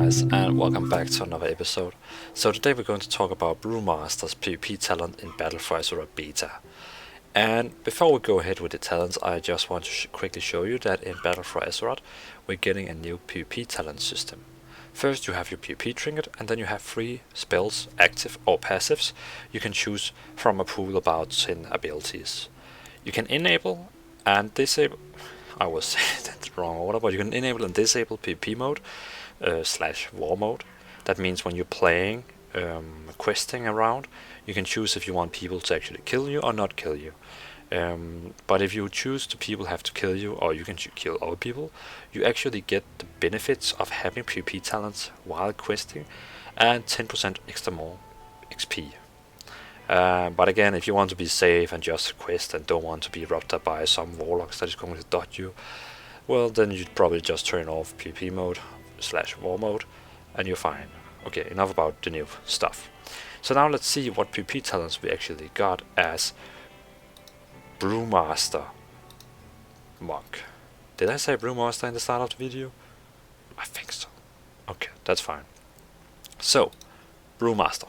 guys, and welcome back to another episode. So today we're going to talk about Brewmaster's PvP talent in Battle for Azeroth Beta. And before we go ahead with the talents, I just want to quickly show you that in Battle for Azeroth we're getting a new PvP talent system. First you have your PvP trinket, and then you have 3 spells, active or passives, you can choose from a pool of about 10 abilities. You can enable and disable, I was saying that the wrong order, but you can enable and disable PvP mode / war mode. That means when you're playing questing around, you can choose if you want people to actually kill you or not kill you. But if you choose to people have to kill you, or you can kill other people, you actually get the benefits of having PvP talents while questing and 10% extra more XP. But again, if you want to be safe and just quest and don't want to be robbed up by some warlocks that is going to dot you, well then you'd probably just turn off PvP mode / war mode and you're fine. Okay, enough about the new stuff. So now let's see what PvP talents we actually got as Brewmaster Monk. Did I say Brewmaster in the start of the video? I think so. Okay, that's fine. So, Brewmaster.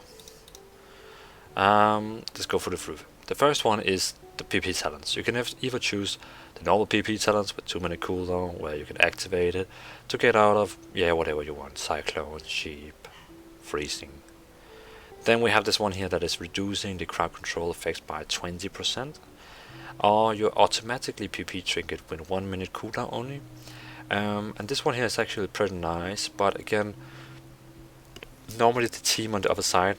Let's go for the fruit. The first one is the PvP talents. You can either choose the normal PvP talents with 2-minute cooldown, where you can activate it to get out of, whatever you want. Cyclone, Sheep, Freezing. Then we have this one here that is reducing the crowd control effects by 20%. Or your automatically PvP trinket with 1-minute cooldown only. And this one here is actually pretty nice, but again, normally the team on the other side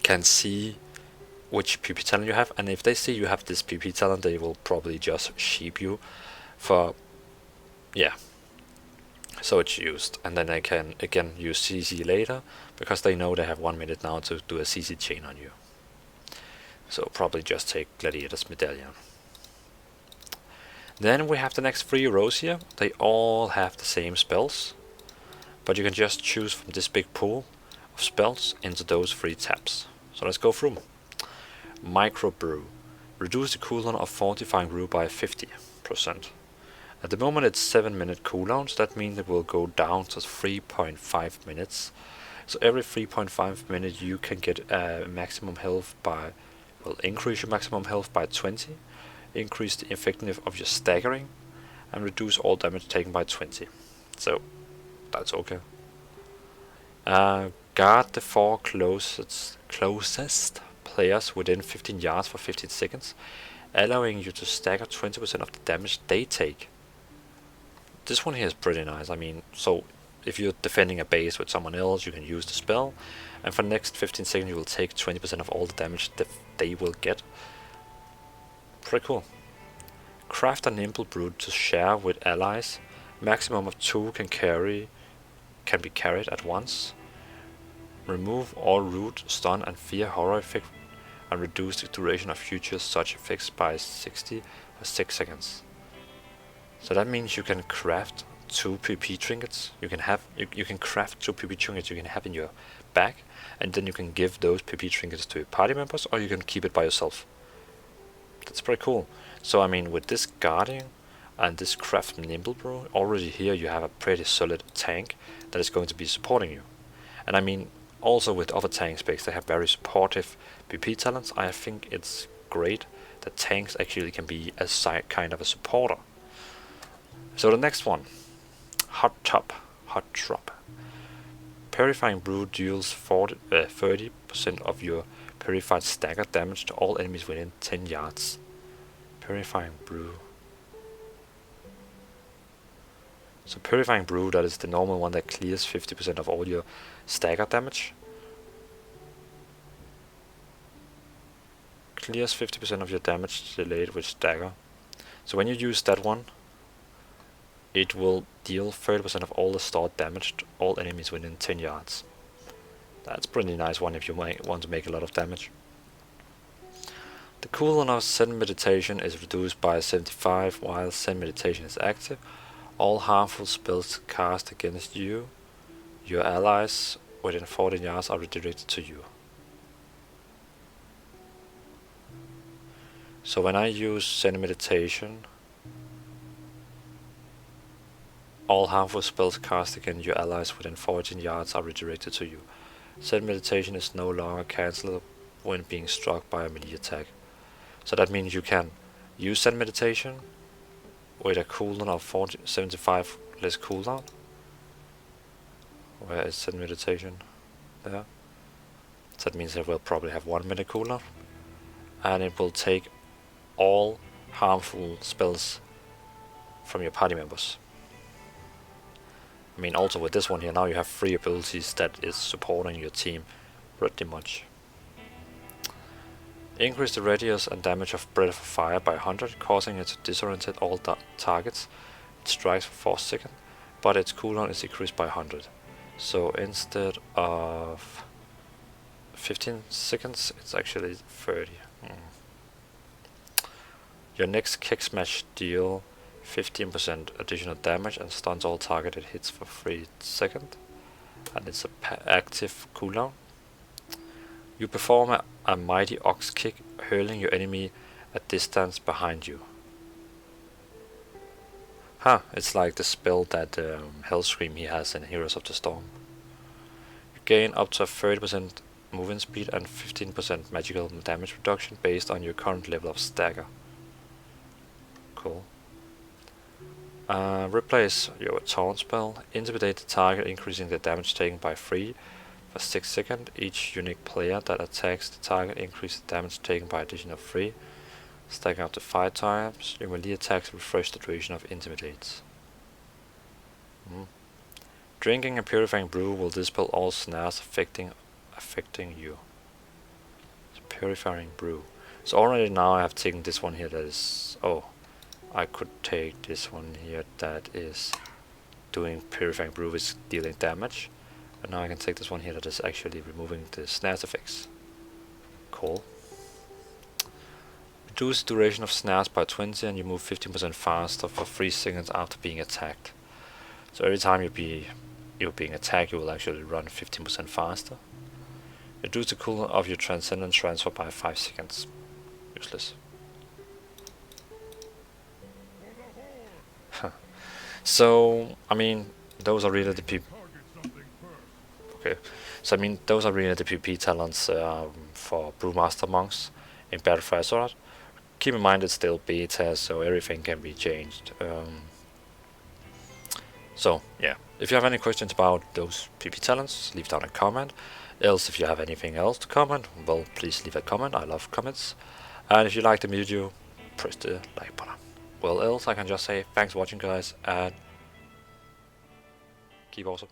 can see which PvP talent you have, and if they see you have this PvP talent, they will probably just sheep you for, so it's used, and then they can again use CC later, because they know they have 1 minute now to do a CC chain on you. So probably just take Gladiator's Medallion. Then we have the next 3 rows here. They all have the same spells, but you can just choose from this big pool of spells into those 3 tabs. So let's go through them. Micro Brew. Reduce the cooldown of fortifying brew by 50%. At the moment it's 7-minute cooldowns, so that means it will go down to 3.5 minutes. So every 3.5 minutes you can get maximum health by, increase your maximum health by 20, increase the effectiveness of your staggering, and reduce all damage taken by 20. So that's okay. Guard the 4 closest players within 15 yards for 15 seconds, allowing you to stagger 20% of the damage they take. This one here is pretty nice. I mean, so if you're defending a base with someone else, you can use the spell, and for the next 15 seconds you will take 20% of all the damage that they will get. Pretty cool. Craft a nimble brew to share with allies. Maximum of 2 can be carried at once. Remove all root, stun and fear horror effects, and reduce the duration of future such effects by 60 for 6 seconds. So that means you can craft 2 PvP trinkets. You can craft 2 PvP trinkets you can have in your bag, and then you can give those PvP trinkets to your party members, or you can keep it by yourself. That's pretty cool. So I mean, with this guarding and this craft nimble brew, already here you have a pretty solid tank that is going to be supporting you. And I mean, also with other tank specs, they have very supportive PvP talents. I think it's great that tanks actually can be a kind of a supporter. So the next one, Hot Drop. Purifying Brew deals 30% of your purified stagger damage to all enemies within 10 yards. Purifying Brew. So Purifying Brew, that is the normal one that clears 50% of all your stagger damage. Clears 50% of your damage delayed with stagger. So when you use that one, it will deal 30% of all the stored damage to all enemies within 10 yards. That's a pretty nice one if you want to make a lot of damage. The cooldown of Zen Meditation is reduced by 75 while Zen Meditation is active. All harmful spells cast against you, your allies within 14 yards are redirected to you. So when I use Zen Meditation, All harmful spells cast against your allies within 14 yards are redirected to you. Said meditation is no longer cancelled when being struck by a melee attack. So that means you can use said meditation with a cooldown of 75 less cooldown. Where is said meditation? There. So that means it will probably have 1 minute cooldown. And it will take all harmful spells from your party members. I mean, also with this one here, now you have 3 abilities that is supporting your team pretty much. Increase the radius and damage of Breath of Fire by 100, causing it to disorient all targets. It strikes for 4 seconds, but its cooldown is decreased by 100. So instead of 15 seconds, it's actually 30. Your next kick smash deal 15% additional damage and stuns all targeted hits for 3 seconds, and it's a active cooldown. You perform a mighty ox kick, hurling your enemy a distance behind you. It's like the spell that Hellscream he has in Heroes of the Storm. You gain up to 30% movement speed and 15% magical damage reduction based on your current level of stagger. Cool. Replace your taunt spell. Intimidate the target, increasing the damage taken by 3 for 6 seconds. Each unique player that attacks the target increases the damage taken by additional 3. Stacking up to 5 times. Your melee attacks refresh the duration of intimidates. Drinking a purifying brew will dispel all snares affecting you. It's purifying brew. So already now I have taken this one here that is... Oh, I could take this one here that is doing purifying brew, is dealing damage. And now I can take this one here that is actually removing the snares effects. Cool. Reduce duration of snares by 20 and you move 15% faster for 3 seconds after being attacked. So every time you're being attacked, you will actually run 15% faster. Reduce the cooldown of your Transcendent Transfer by 5 seconds. Useless. So, I mean, those are really the PvP talents for Brewmaster monks in Battle for Azeroth. Keep in mind it's still beta, so everything can be changed. So yeah, if you have any questions about those PvP talents, leave down a comment. Else, if you have anything else to comment, well, please leave a comment. I love comments. And if you like the video, press the like button. Well, else I can just say thanks for watching, guys, and keep awesome.